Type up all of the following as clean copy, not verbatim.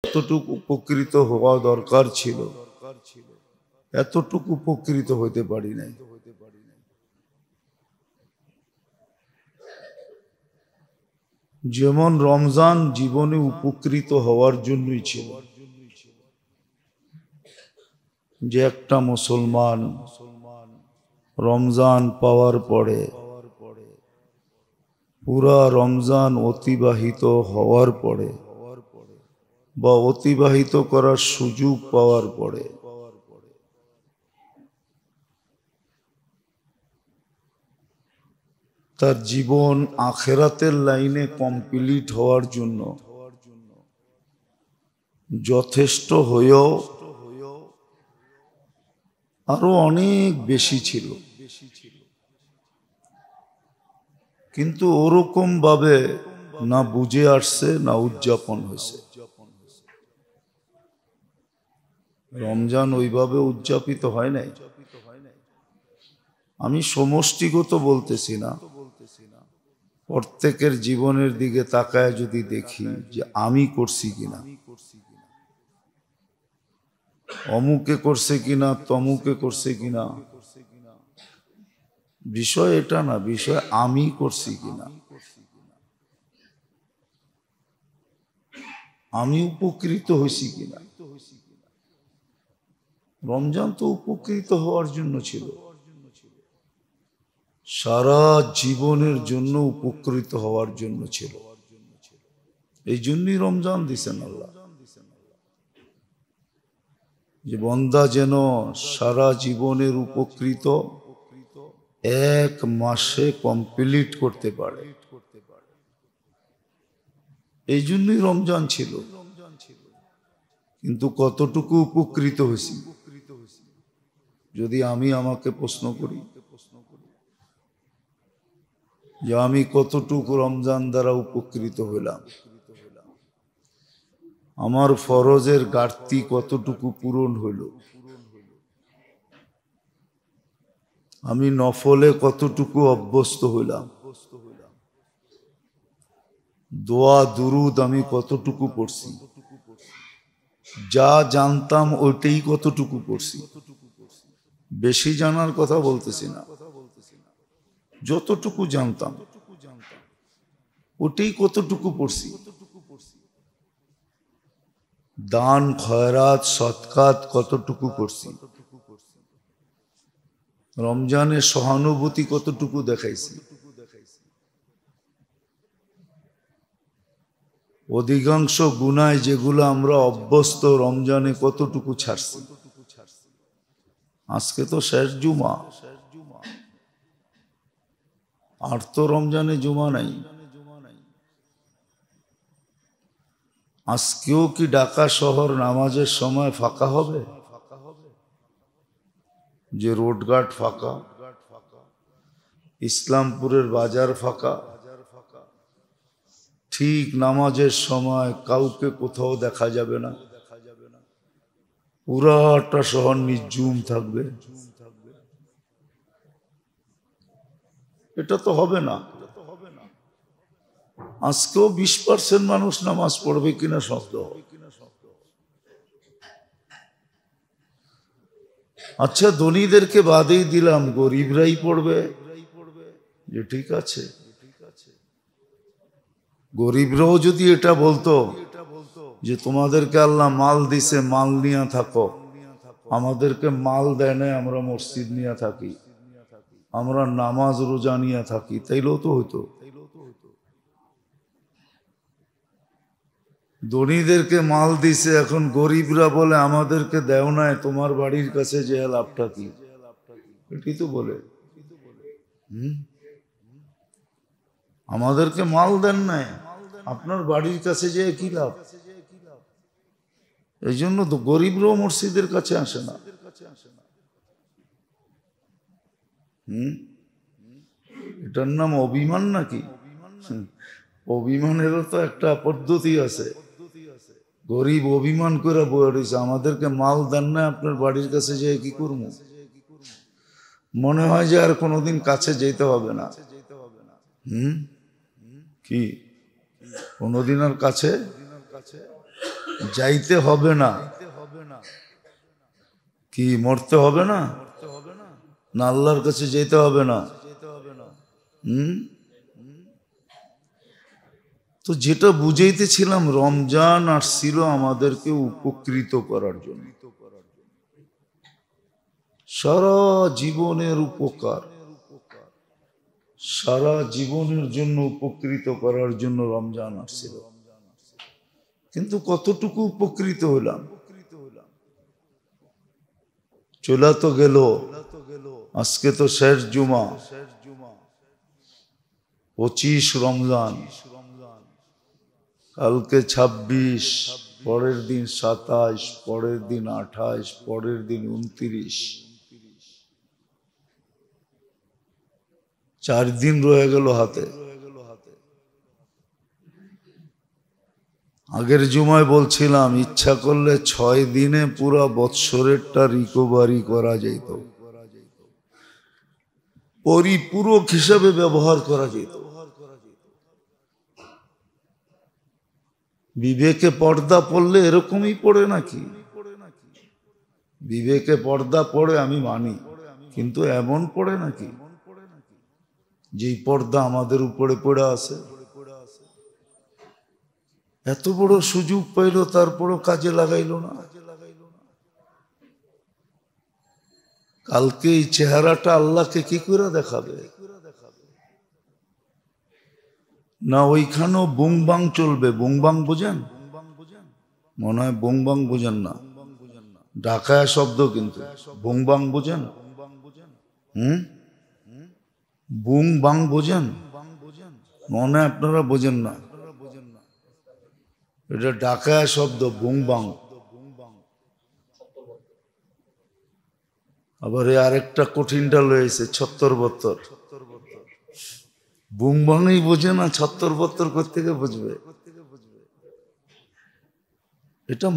এতটুকু উপকৃত হওয়া দরকার ছিল, এতটুকু উপকৃত হতে পারি নাই। যেমন রমজান জীবনে উপকৃত হওয়ার জন্যই ছিল, যে একটা মুসলমান রমজান পাওয়ার পরে পুরা রমজান অতিবাহিত হওয়ার পরে বা অতিবাহিত করার সুযোগ পাওয়ার পরে তার জীবন আখিরাতের লাইনে কমপ্লিট হওয়ার জন্য যথেষ্ট হয়েও আরো অনেক বেশি ছিল, কিন্তু ওরকম ভাবে না বুঝে আসছে না উদযাপন হয়েছে। রমজান ওইভাবে উদযাপিত হয় নাই। আমি সমষ্টিগত বলতেছি না, প্রত্যেকের জীবনের দিকে তাকায় যদি দেখি যে আমি করছি কিনা, অমুকে করছে কিনা, তমুকে করছে কিনা, বিষয় এটা না, বিষয় আমি করছি কিনা, আমি উপকৃত হয়েছি কিনা। রমজান তো উপকৃত হওয়ার জন্য ছিল, সারা জীবনের জন্য উপকৃত হওয়ার জন্য ছিল। এই জন্যই রমজান দিছেন আল্লাহ, যে বান্দা যেন সারা জীবনের উপকৃত এক মাসে কমপ্লিট করতে পারে। এই জন্যই রমজান ছিল। কিন্তু কতটুকু উপকৃত হয়েছি যদি আমি আমাকে প্রশ্ন করি যে আমি কতটুকু রমজান দ্বারা উপকৃত হলাম, আমার ফরজের ঘাটতি কতটুকু পূরণ হইল, আমি নফলে কতটুকু অভ্যস্ত হইলাম, দোয়া দুরুদ আমি কতটুকু পড়ছি, যা জানতাম ওইটাই কতটুকু পড়ছি। বেশি জানার কথা বলতেছি না, যতটুকু জানতাম ওটাই কতটুকু পড়ছি। দান খয়রাত সৎকাত কতটুকু করছি, রমজানের সহানুভূতি কতটুকু দেখাইছি, অধিকাংশ গুনায় যেগুলো আমরা অভ্যস্ত রমজানে কতটুকু ছাড়ছি। আজকে তো শেষ জুমা, আর তো রমজানে জুমা নাই। আজকেও কি ঢাকা শহর নামাজের সময় ফাঁকা হবে? যে রোডঘাট ফাঁকা, ইসলামপুরের বাজার ফাঁকা, ঠিক নামাজের সময় কাউকে কোথাও দেখা যাবে না, পুরাটা শহর নির্জুম থাকবে। এটা তো হবে না। আজকেও 20% মানুষ নামাজ পড়বে কিনা সন্দেহ। আচ্ছা, ধনীদেরকে বাদেই দিলাম, গরিবরাই পড়বে, যে ঠিক আছে। গরিবরাও যদি এটা বলতো যে তোমাদেরকে আল্লাহ মাল দিছে, মাল নিয়ে থাকো, আমাদেরকে মাল দেয় না, আমরা মসজিদ নিয়ে থাকি, আমরা নামাজ রোজা নিয়ে থাকি, তাইলেও তো হইতো। ধনীদেরকে মাল দিছে, এখন গরিবরা বলে আমাদেরকে দেও নাই, তোমার বাড়ির কাছে যে লাভটা কি, এটাই তো বলে। আমাদেরকে মাল দেন নাই, আপনার বাড়ির কাছে যে কি লাভ? এই জন্য তো গরিবরাও মসজিদের কাছে আসে না। এটার নাম অভিমান নাকি? অভিমানেরও তো একটা পদ্ধতি আছে। গরিব অভিমান করে বয়ে রয়েছে, আমাদেরকে মাল দেন না, আপনার বাড়ির কাছে যে কি করবো? মনে হয় যে আর কোনোদিন কাছে যেতে হবে না। কি কোনোদিন আর কাছে যাইতে হবে না, কি মরতে হবে না, না আল্লাহর কাছে যেতে হবে না? তো যেটা বুঝাইতেছিলাম, রমজান আসছিল আমাদেরকে উপকৃত করার জন্য, সারা জীবনের উপকার, সারা জীবনের জন্য উপকৃত করার জন্য রমজান আসছিল। কিন্তু কতটুকু উপকৃত হলাম? চলা তো গেল, আজকে তো শেষ জুমা, 25 রমজান, কালকে 26, পরের দিন 27, পরের দিন 28, পরের দিন 29, 4 দিন রয়ে গেল হাতে। আগের জুমায় বলছিলাম ইচ্ছা করলে 6 দিনে পুরা বৎসরেরটা রিকভারি করা যেত, পরিপূরক হিসাবে ব্যবহার করা যেত। বিবেকে পর্দা পড়লে এরকমই পড়ে নাকি? বিবেকে পর্দা পড়ে আমি মানি, কিন্তু এমন পড়ে নাকি যেই পর্দা আমাদের উপরে পড়ে আছে? এত বড় সুযোগ পাইল, তারপরও কাজে লাগাইল না। কালকে এই চেহারাটা আল্লাহকে কি করে দেখাবে? না ওইখানেও বুংবাং চলবে? বুংবাং বুঝেন? মনে হয় বুংবাং বুঝেন না, ঢাকায় শব্দ, কিন্তু বুংবাং বুঝেন? বুংবাং বুঝেন? মনে হয় আপনারা বোঝেন না, এটা ঢাকায় শব্দ, বুংবাং। আবার এই আরেকটা কঠিনটা লয়েছে, 76-72। বুংবাংই বোঝে না, 76-72 কোত্থেকে বুঝবে? এটা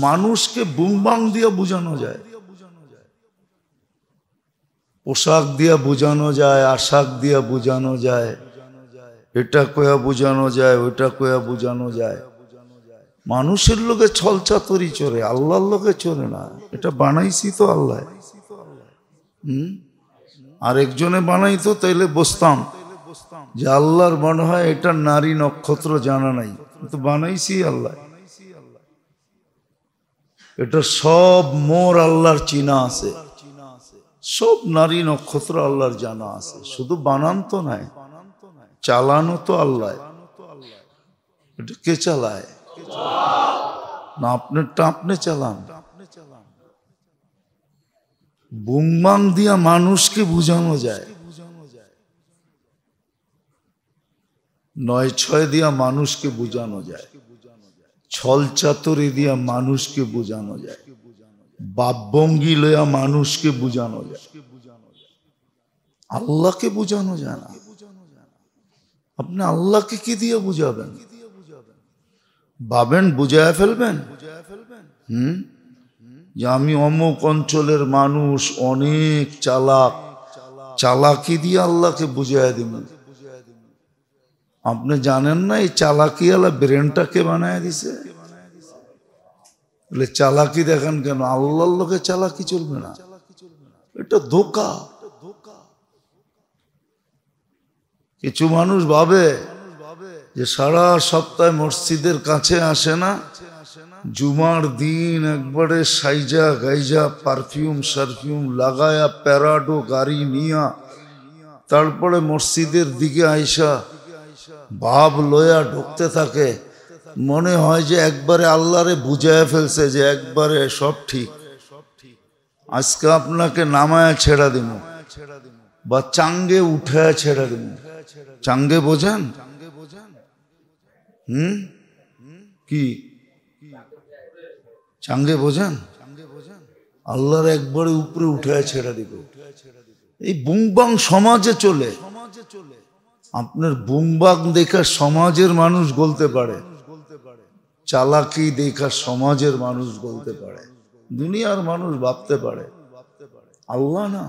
মানুষকে বুংবাং দিয়ে বোঝানো যায়, পোশাক দিয়া বোঝানো যায়, আশাক দিয়া বোঝানো যায়, এটা কয়া বোঝানো যায়, ওইটা কয়া বোঝানো যায়। মানুষের লোকে ছল চাতুরি চলে, আল্লাহর লোকে চলে না। এটা বানাইছি তো আল্লাহ। আর একজনে বানাইতো তাইলে বসতাম যে আল্লাহর মনে হয় এটা নারী নক্ষত্র জানা নাই, তো বানাইছি আল্লাহ। এটা সব মোর আল্লাহর চিনা আছে, সব নারী নক্ষত্র আল্লাহর জানা আছে, শুধু বানান তো নাই, চালানো তো আল্লাহ। এটা কে চালায়? না আপনারটা আপনি চালান। বুংবাং দিয়া মানুষকে বুঝানো যায়, 9-6 দিয়া মানুষকে বুঝানো যায়, ছল চাতুরি দিয়া মানুষকে বুঝানো যায়, বাপভঙ্গি লয়া মানুষকে বুঝানো যায়, আল্লাহকে বুঝানো যায় না। আপনি আল্লাহকে কি দিয়ে বুঝাবেন? ভাবেন বুঝায় ফেলবেন যে আমি অমুক অঞ্চলের মানুষ, অনেক চালাক, চালাকি দিয়ে আল্লাহকে বুঝাইয়া দিব। আপনি জানেন না এই চালাকি আল্লাহ ব্রেনটাকে বানায় দিছে? চালাকি দেখেন কেন? আল্লাহর লোকে চালাকি চলবে না, এটা ধোঁকা। কিছু মানুষ ভাবে যে সারা সপ্তাহে মসজিদের কাছে আসে না, জুমার দিন একবারে সাইজা গাইজা পারফিউম সারফিউম লাগায়া প্যারাডো গাড়ি নিয়া তারপরে মসজিদের দিকে আইসা ভাব লয়া ঢুকতে থাকে, মনে হয় যে একবারে আল্লাহরে বুঝায় ফেলছে যে একবারে সব ঠিক, আজকে আপনাকে নামায়া ছেড়া দিব বা চাঙ্গে উঠায়া ছেড়া দিব। চাঙ্গে বোঝেন? কি চাঙ্গে বোঝেন? আল্লাহর একবারে উপরে উঠায় ছেড়া দিব। এই বুংবাং সমাজে চলে। আপনার বুংবাং দেখা সমাজের মানুষ বলতে পারে, চালাকি দেখা সমাজের মানুষ বলতে পারে, দুনিয়ার মানুষ ভাবতে পারে, আল্লাহ না।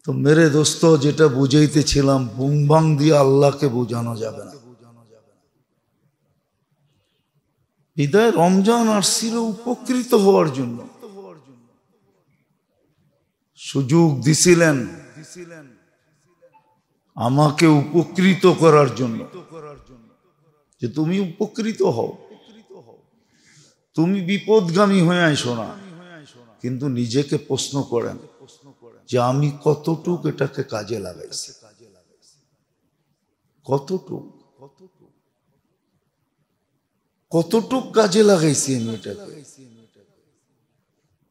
তো মেরে দোস্ত, যেটা বুঝাইতেছিলাম, বুংবাং দিয়ে আল্লাহকে বোঝানো যাবে না। বিদায় রমজান আসছিল উপকৃত হওয়ার জন্য, সুযোগ দিছিলেন আমাকে উপকৃত করার জন্য, যে তুমি উপকৃত হও, তুমি বিপদগামী হয়ে আইসো না। কিন্তু নিজেকে প্রশ্ন করেন যে আমি কতটুক এটাকে কাজে লাগাইছি, কতটুক কাজে লাগাইছি আমি এটাকে।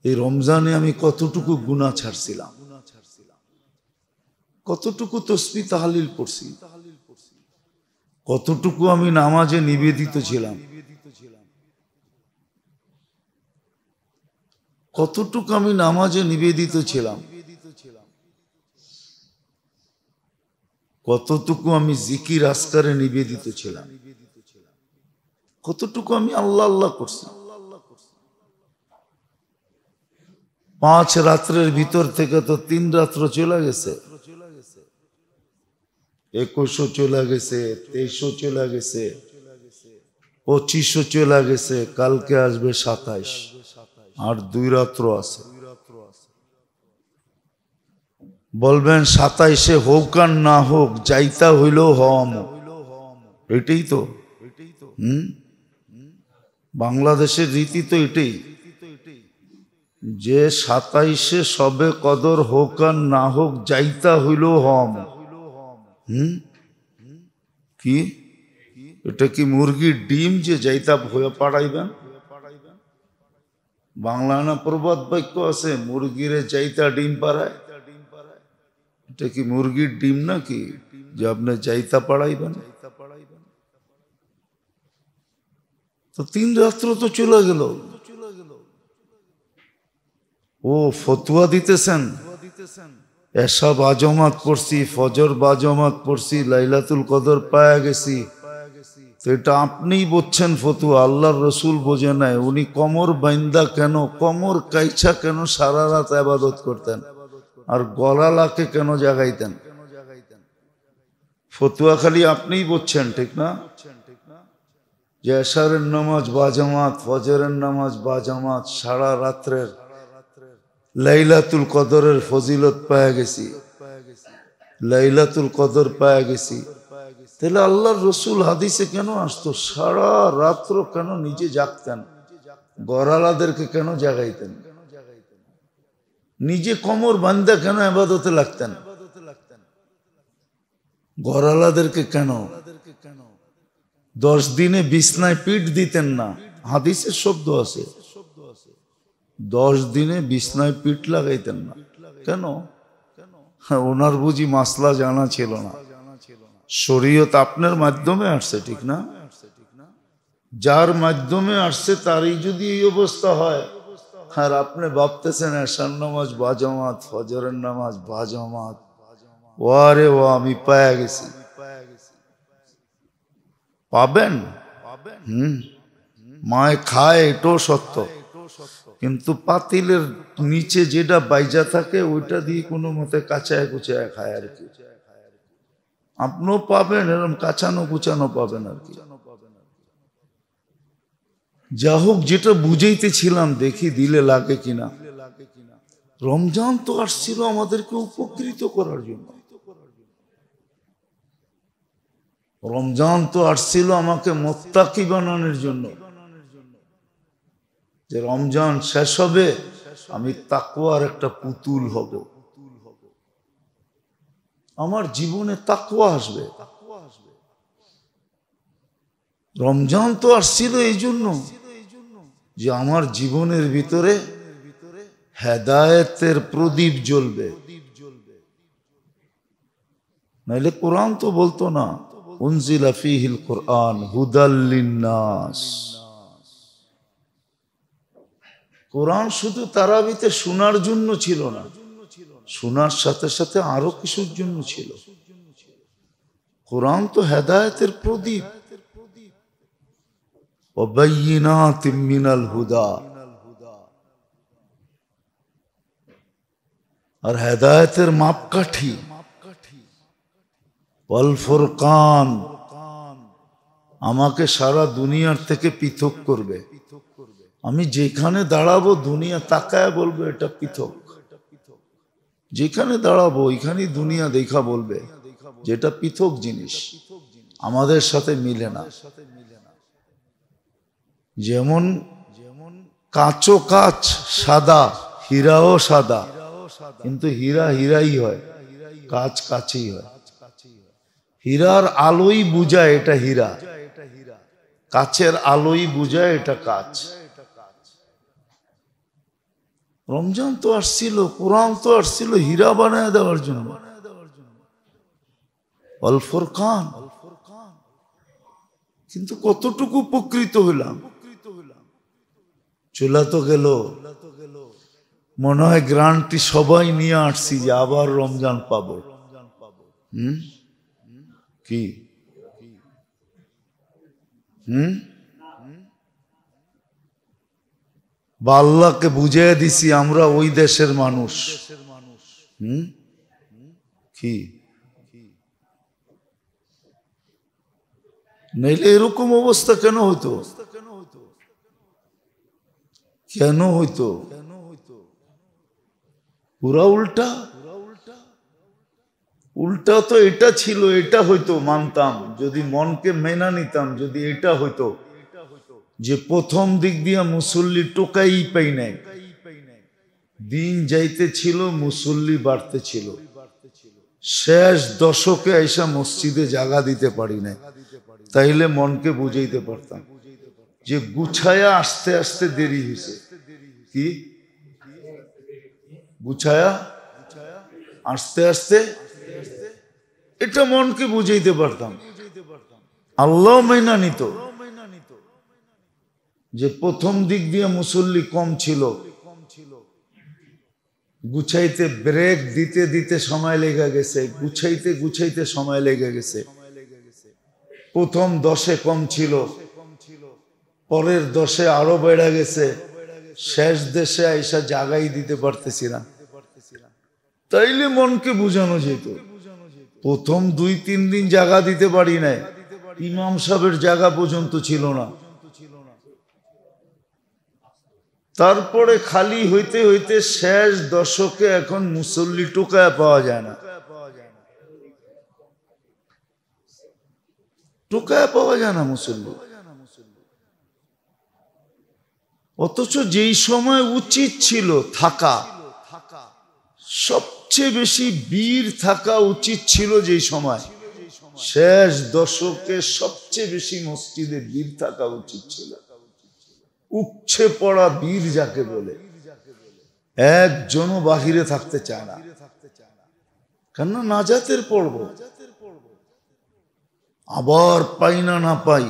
এই রমজানে আমি কতটুকু গুনাহ ছাড়ছিলাম, কতটুকু তসবিহ তাহলিল পড়ছি, কতটুকু আমি নামাজে নিবেদিত ছিলাম, কতটুকু আমি নামাজে নিবেদিত ছিলাম, কতটুকু আমি জিকির আসকারে নিবেদিত ছিলাম, কতটুকু আমি আল্লাহ আল্লাহ করছি। 5 রাত্রের ভিতর থেকে তো 3 রাত্র চলে গেছে, 21 চলে গেছে, 23 চলে গেছে, 25 চলে গেছে, কালকে আসবে 27, আর 2 রাত্র আছে। বলবেন 27-এ হোক আর না হোক, যাইতা হইলেও হওয়াম, এটাই তো বাংলাদেশের রীতি, তো এটাই যে 27-এ সবে কদর হোক আর না হোক, যাইতা হইলেও হওয়াম। কি এটা কি মুরগির ডিম যে যাইতা হয়ে পাড়াইবেন? বাংলা না প্রবাদ বাক্য আছে, মুরগিরে যাইতা ডিম পাড়ায়। এটা কি মুরগির ডিম নাকি যে আপনি যাইতা পাড়াইবেন? তো 3 রাত্র তো চলে গেল। ও ফতুয়া দিতেছেন, এসা বাজমাত পড়ছি, ফজর বাজমাত পড়ছি, লাইলাতুল কদর পায়া গেছি, তো এটা আপনিই বলছেন ফতুয়া, আল্লাহর রসুল বোঝে নাই। উনি কমর বাইন্দা কেন, কমর কাইছা কেন সারা রাত ইবাদত করতেন, আর গলালাকে কেন জাগাইতেন? ফতুয়া খালি আপনিই বলছেন, ঠিক না? যে এশারের নামাজ বাজামাত, ফজরের নামাজ বাজামাত, সারা রাত্রের লাইলাতুল কদরের ফজিলত পায়া গেছি, লাইলাতুল কদর পায়া গেছি। তাহলে আল্লাহর রসুল হাদিসে কেন আসতো? সারা রাত্র কেন নিজে জাগতেন, গরালাদেরকে কেন জাগাইতেন? নিজে কমর বান্ধা কেন ইবাদতে লাগতেন? গরালাদেরকে কেন 10 দিনে বিছনায় পিঠ দিতেন না? হাদিসের শব্দ আছে, 10 দিনে বিছনায় পিঠ লাগাইতেন না কেন? ওনার বুঝি মাসলা জানা ছিল না। শরীয়ত আপনার মাধ্যমে আসছে, ঠিক না? যার মাধ্যমে আসছে তারই যদি এই অবস্থা হয়, আর আপনি ভাবতেছেন এশার নামাজ বাজামাত, ফজরের নামাজ বাজামাত, ওয়ারে ও আমি পায়া গেছি। পাবেন, মায় খায় এটাও সত্য, কিন্তু পাতিলের নিচে যেটা বাইজা থাকে ওইটা দিয়ে কোনো মতে কাঁচায় কুচায় খায় আর কি। আপনিও পাবেন, এরকম কাঁচানো কুচানো পাবেন আর কি। যা হোক, যেটা বুঝাইতেছিলাম, দেখি দিলে লাগে কিনা। রমজান তো আসছিল আমাদেরকে উপকৃত করার জন্য, রমজান তো আসছিল আমাকে মুত্তাকি বানানোর জন্য, যে রমজান শেষ হবে আমি তাকওয়ার একটা পুতুল হব, আমার জীবনে তাকওয়া আসবে। রমজান তো আসছিল এই জন্য যে আমার জীবনের ভিতরে হেদায়েতের প্রদীপ জ্বলবে, নাইলে কোরআন তো বলতো না উনজিলা ফীহিল কুরআন হুদাল লিন্নাস। কোরআন শুধু তারাবিতে শোনার জন্য ছিল না, শোনার সাথে সাথে আরো কিছুর জন্য ছিল। কোরআন তো হেদায়েতের প্রদীপ, ওয়াবাইয়িনাতিম মিনাল হুদা, আর হেদায়েতের মাপকাঠি, ওয়াল ফুরকান, আমাকে সারা দুনিয়ার থেকে পৃথক করবে। আমি যেখানে দাঁড়াবো দুনিয়া তাকায় বলবে এটা পৃথক। যেখানে দাঁড়াবো ওইখানেই দুনিয়া দেখা বলবে যেটা পৃথক জিনিস, আমাদের সাথে মিলে না। যেমন কাঁচও কাঁচ সাদা, হীরাও সাদা, কিন্তু হীরা হীরাই হয়, কাঁচ কাঁচই হয়। হীরার আলোই বুঝায় এটা হীরা, কাচের আলোই বুঝায় এটা কাঁচ। রমজান তো আসছিল, কোরআন তো আসছিল হীরা বানায় দেওয়ার জন্য। আল ফুরকান, কিন্তু কতটুকু উপকৃত হইলাম? চলে তো গেল। মনে হয় গ্রান্টি সবাই নিয়ে আসছি যে আবার রমজান পাবো। কি বা আল্লাহকে বুঝিয়ে দিছি আমরা ওই দেশের মানুষ। কি নইলে এরকম অবস্থা কেন হইতো? কেন হইতো? পুরা উল্টা। উল্টা তো এটা ছিল, এটা হইতো মানতাম যদি মনকে মেনা নিতাম। যদি এটা হইতো যে প্রথম দিক দিয়া মুসল্লি টোকাই পাই নাই, দিন যাইতে ছিল মুসল্লি বাড়তে ছিল, শেষ দশকে আইসা মসজিদে জায়গা দিতে পারি নাই, তাইলে মনকে বুঝাইতে পারতাম যে গুছায়া আস্তে আস্তে দেরি হয়েছে। কি গুছায়া আস্তে আস্তে, এটা মনকে বুঝাইতে পারতাম। আল্লাহ মাইনা নিত যে প্রথম দিক দিয়ে মুসল্লি কম ছিল, গুছাইতে ব্রেক দিতে দিতে সময় লেগে গেছে, গুছাইতে গুছাইতে সময় লেগে গেছে। প্রথম 10-এ কম ছিল, পরের 10-এ আরো বেড়ে গেছে, শেষ দেশে আইসা জাগাই দিতে পারতেছি না। তাইলে মনকে বুঝানো যেত। প্রথম 2-3 দিন জায়গা দিতে পারি নাই, ইমাম সাহেবের জায়গা পর্যন্ত ছিল না। তারপরে খালি হইতে হইতে শেষ দশকে এখন মুসল্লি টোকায় পাওয়া যায় না, টোকায় পাওয়া যায় না মুসল্লি। অথচ যেই সময় উচিত ছিল থাকা, সবচেয়ে বেশি বীর থাকা উচিত ছিল যেই সময়, শেষ দশকে সবচেয়ে বেশি মসজিদে বীর থাকা উচিত ছিল। উপছে পড়া বীর যাকে বলে, একজনও বাহিরে থাকতে চায় না, কেন নাজাতের পর্ব। আবার পাই না না পাই,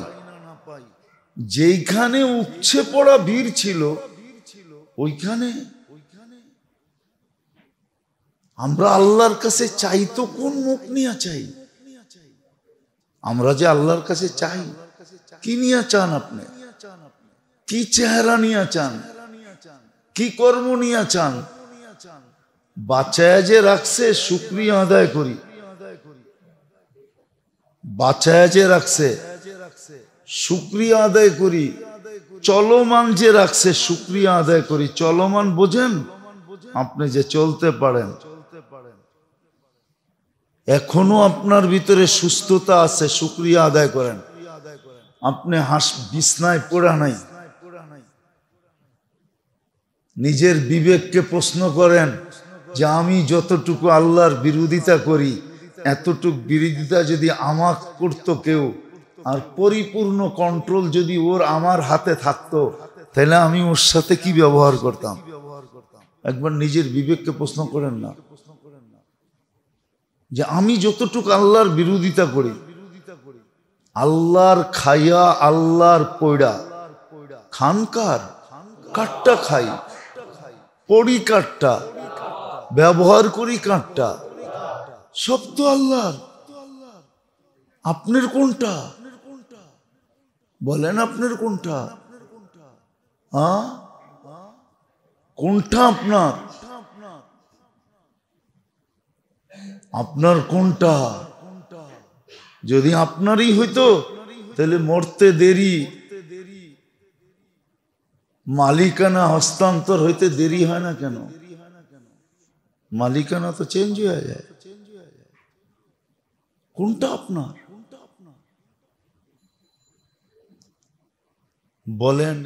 যেইখানে উপছে পড়া বীর ছিল ওইখানে আমরা আল্লাহর কাছে চাই তো কোন মুখ নিয়ে চাই? আমরা যে আল্লাহর কাছে চাই, কি নিয়ে চান আপনি? কি চেহারা নিয়ে চান? কি কর্ম নিয়ে চান? বাঁচায় যে রাখছে শুকরিয়া আদায় করি, বাঁচায় যে রাখছে শুকরিয়া আদায় করি, চলমান যে রাখছে শুকরিয়া আদায় করি। চলমান বোঝেন? আপনি যে চলতে পারেন, এখনো আপনার ভিতরে সুস্থতা আছে, শুকরিয়া আদায় করেন। আপনি বিছনায় পড়া নাই, নিজের বিবেককে প্রশ্ন করেন যে আমি যতটুকু আল্লাহর বিরোধিতা করি, এতটুকু বিরোধিতা যদি আমার করতো কেউ, আর পরিপূর্ণ কন্ট্রোল যদি ওর আমার হাতে থাকতো, তাহলে আমি ওর সাথে কি ব্যবহার করতাম? একবার নিজের বিবেককে প্রশ্ন করেন না যে আমি যতটুকু আল্লাহর বিরোধিতা করি, আল্লাহর খাইয়া আল্লাহর পয়ডা, খানকার কাটটা খাই, পড়ি কাটটা, ব্যবহার করি কাটটা, সব তো আল্লাহর। আপনার কোনটা বলেন? আপনার কোনটা? কোনটা আপনার? আপনার কোনটা? যদি আপনারই হইতো তাহলে মরতে দেরি, মালিকানা হস্তান্তর হইতে দেরি হয় না কেন? মালিকানা তো চেঞ্জ হয়ে যায়। কোনটা আপনার বলেন?